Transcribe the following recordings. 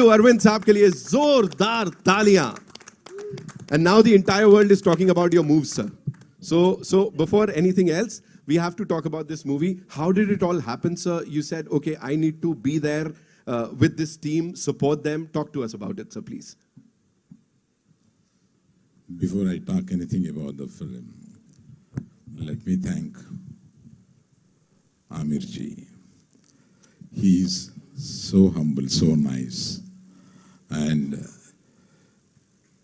Pallu Arvind साहब के लिए जोरदार तालियां. And now the entire world is talking about your moves, sir. So before anything else, we have to talk about this movie. How did it all happen, sir? You said, okay, I need to be there with this team, support them. Talk to us about it, sir, please. Before I talk anything about the film, let me thank Amir ji. He's so humble, so nice, and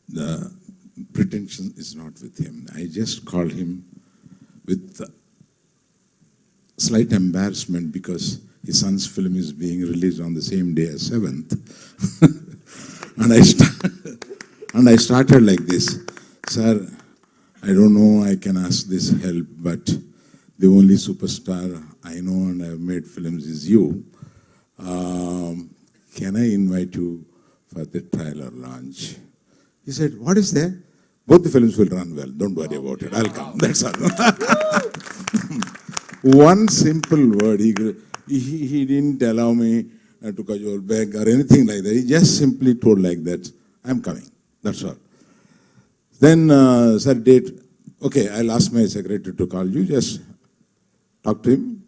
the pretension is not with him. I just called him with slight embarrassment because his son's film is being released on the same day as 7th. and I started like this. Sir, I don't know, I can ask this help, but the only superstar I know and I've made films is you. Can I invite you for the trailer launch? He said, what is there? Both the films will run well. Don't worry about it. I'll come. That's all. One simple word. He didn't allow me to cajole beg or anything like that. He just simply told like that, I'm coming. That's all. Then, sir, date. Okay, I'll ask my secretary to call you. Just talk to him.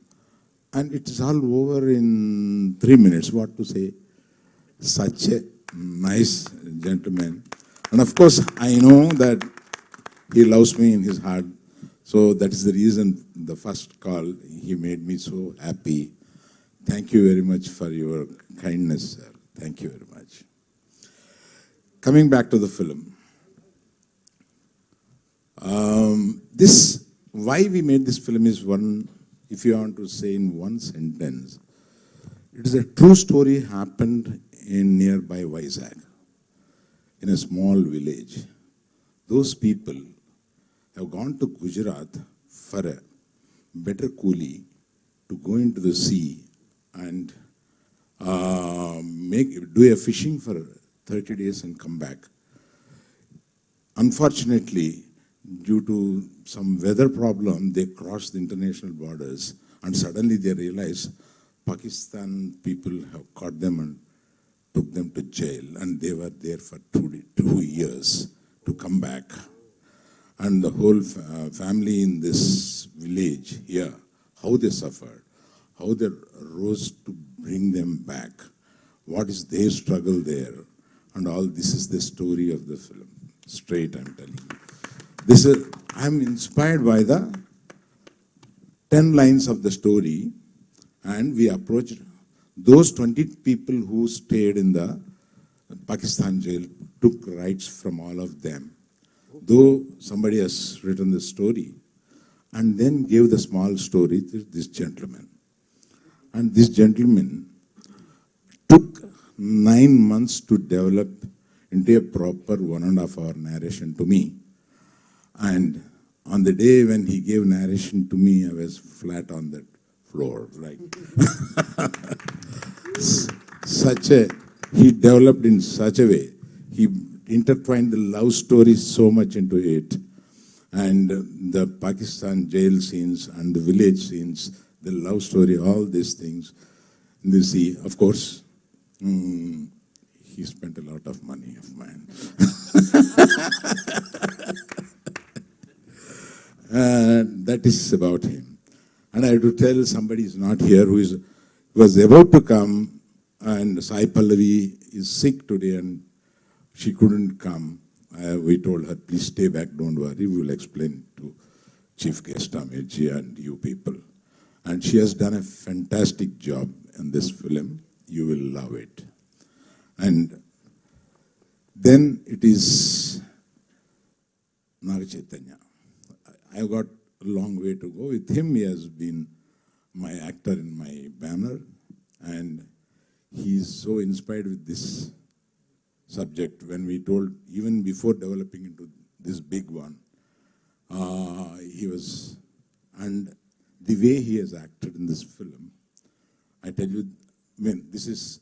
And it's all over in 3 minutes. What to say? Such a nice gentleman. And of course, I know that he loves me in his heart. So that is the reason the first call, he made me so happy. Thank you very much for your kindness, sir. Thank you very much. Coming back to the film. Why we made this film is one, if you want to say in one sentence, it is a true story happened in nearby Vizag, in a small village. Those people have gone to Gujarat for a better coolie to go into the sea and do a fishing for 30 days and come back. Unfortunately, due to some weather problem, they crossed the international borders and suddenly they realized Pakistan people have caught them and took them to jail, and they were there for 2 years to come back. And the whole family in this village here, how they suffered, how they rose to bring them back, what is their struggle there, and all this is the story of the film. Straight, I'm telling you. I'm inspired by the 10 lines of the story, and we approached those 20 people who stayed in the Pakistan jail, took rights from all of them. Though somebody has written the story, and then gave the small story to this gentleman. And this gentleman took 9 months to develop into a proper 1.5 hour narration to me. And on the day when he gave narration to me, I was flat on that floor. Like he developed in such a way. He intertwined the love story so much into it. And the Pakistan jail scenes and the village scenes, the love story, all these things. In the sea, of course, he spent a lot of money of mine. That is about him. And I have to tell somebody is not here who was about to come, and Sai Pallavi is sick today and she couldn't come. We told her, please stay back, don't worry, we will explain to Chief Guest Amirji and you people. And she has done a fantastic job in this film. You will love it. And then it is Naga Chaitanya. I've got a long way to go. With him, he has been my actor in my banner, and he's so inspired with this subject. When we told, even before developing into this big one, he was, and the way he has acted in this film, I tell you, I mean, this is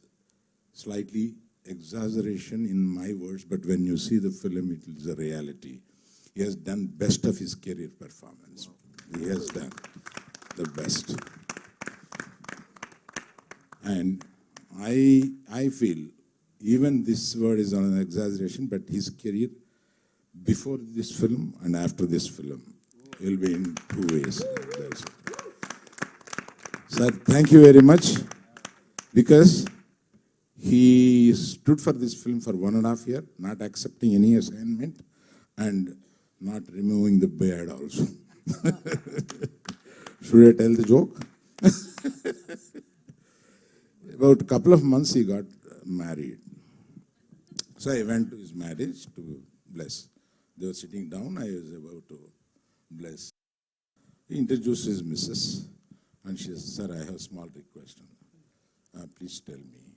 slightly exaggeration in my words, but when you see the film, it is a reality. He has done best of his career performance. He has done the best. And I feel even this word is an exaggeration, but his career before this film and after this film will be in two ways. That's it. Sir, thank you very much, because he stood for this film for 1.5 years, not accepting any assignment and not removing the beard also. Should I tell the joke? About a couple of months he got married. So I went to his marriage to bless. They were sitting down, I was about to bless. He introduced his missus and she said, "Sir, I have a small request. Please tell me,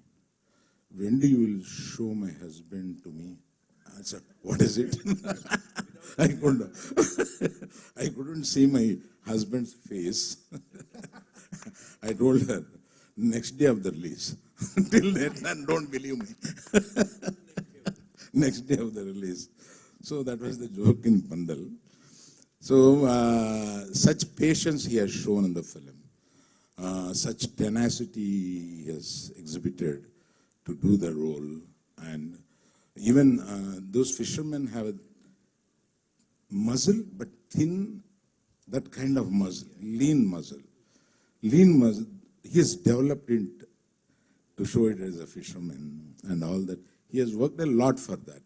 when do you will show my husband to me?" I said, "What is it?" I couldn't see my husband's face. I told her, next day of the release. Till then, don't believe me. Next day of the release. So that was the joke in Pandal. So such patience he has shown in the film. Such tenacity he has exhibited to do the role. And even those fishermen have a muscle, but thin, that kind of muscle, lean muscle. Lean muscle, he has developed it to show it as a fisherman and all that. He has worked a lot for that.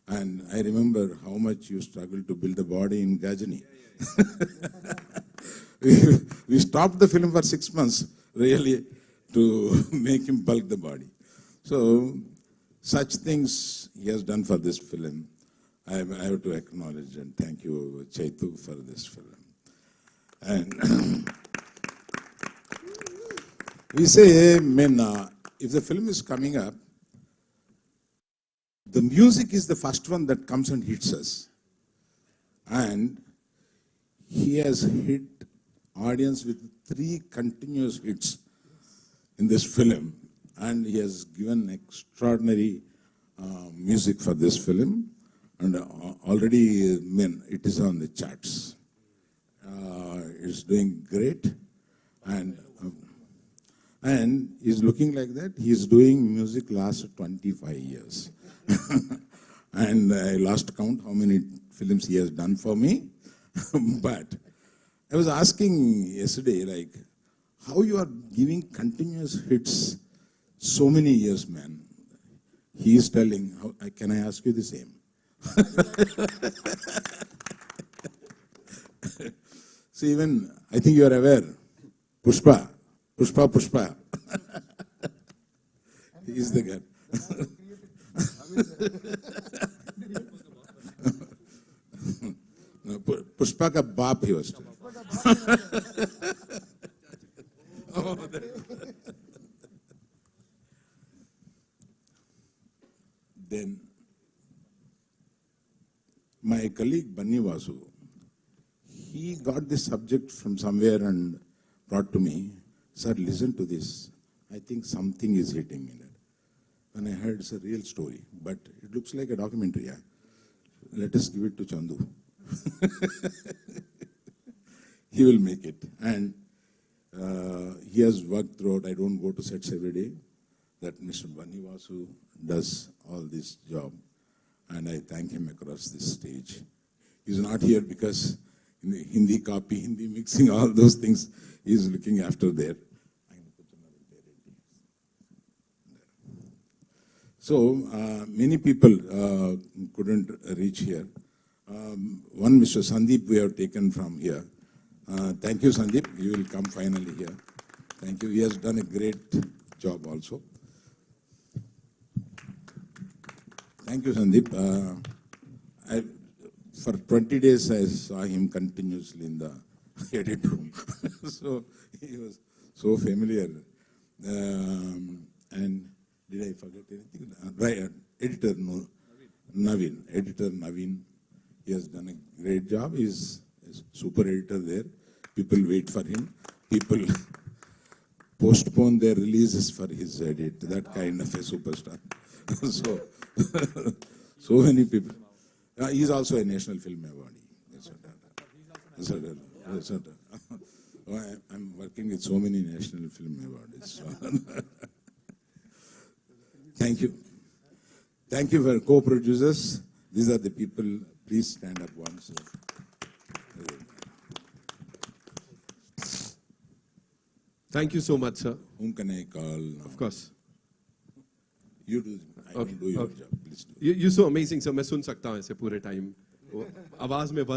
And I remember how much you struggled to build a body in Gajani. We stopped the film for 6 months, really, to make him bulk the body. So, such things he has done for this film. I have to acknowledge and thank you, Chaitu, for this film. And we say, if the film is coming up, the music is the first one that comes and hits us. And he has hit audience with 3 continuous hits in this film. And he has given extraordinary music for this film. And already, it is on the charts. It's doing great. And he's looking like that. He's doing music last 25 years. And I lost count how many films he has done for me. But I was asking yesterday, like, how you are giving continuous hits so many years, man. He is telling, can I ask you the same? So even, I think you are aware, Pushpa. He is the guy. No, Pushpa ka baap he was. Then my colleague Banni Vasu, he got this subject from somewhere and brought to me. "Sir, listen to this. I think something is hitting me." And I heard it's a real story, but it looks like a documentary. Yeah? Let us give it to Chandu. He will make it. And he has worked throughout. I don't go to sets every day. That Mr. Banni Vasu does all this job. And I thank him across this stage. He's not here because in the Hindi copy, Hindi mixing, all those things, he's looking after there. So many people couldn't reach here. One Mr. Sandeep we have taken from here. Thank you, Sandeep. You will come finally here. Thank you. He has done a great job also. Thank you, Sandeep. For 20 days, I saw him continuously in the edit room. So he was so familiar. And did I forget anything? Right, editor Naveen. Editor Naveen. He has done a great job. He's a super editor there. People wait for him. People postpone their releases for his edit. That kind of a superstar. So many people. He's also a National Film Award. I'm working with so many National Film Awards. Thank you. Thank you for co-producers. These are the people. Please stand up once. Thank you so much, sir. Whom can I call now? Of course. You do. I will do your job. Please do. You so amazing, sir. मैं सुन सकता हूँ ऐसे पूरे time. आवाज में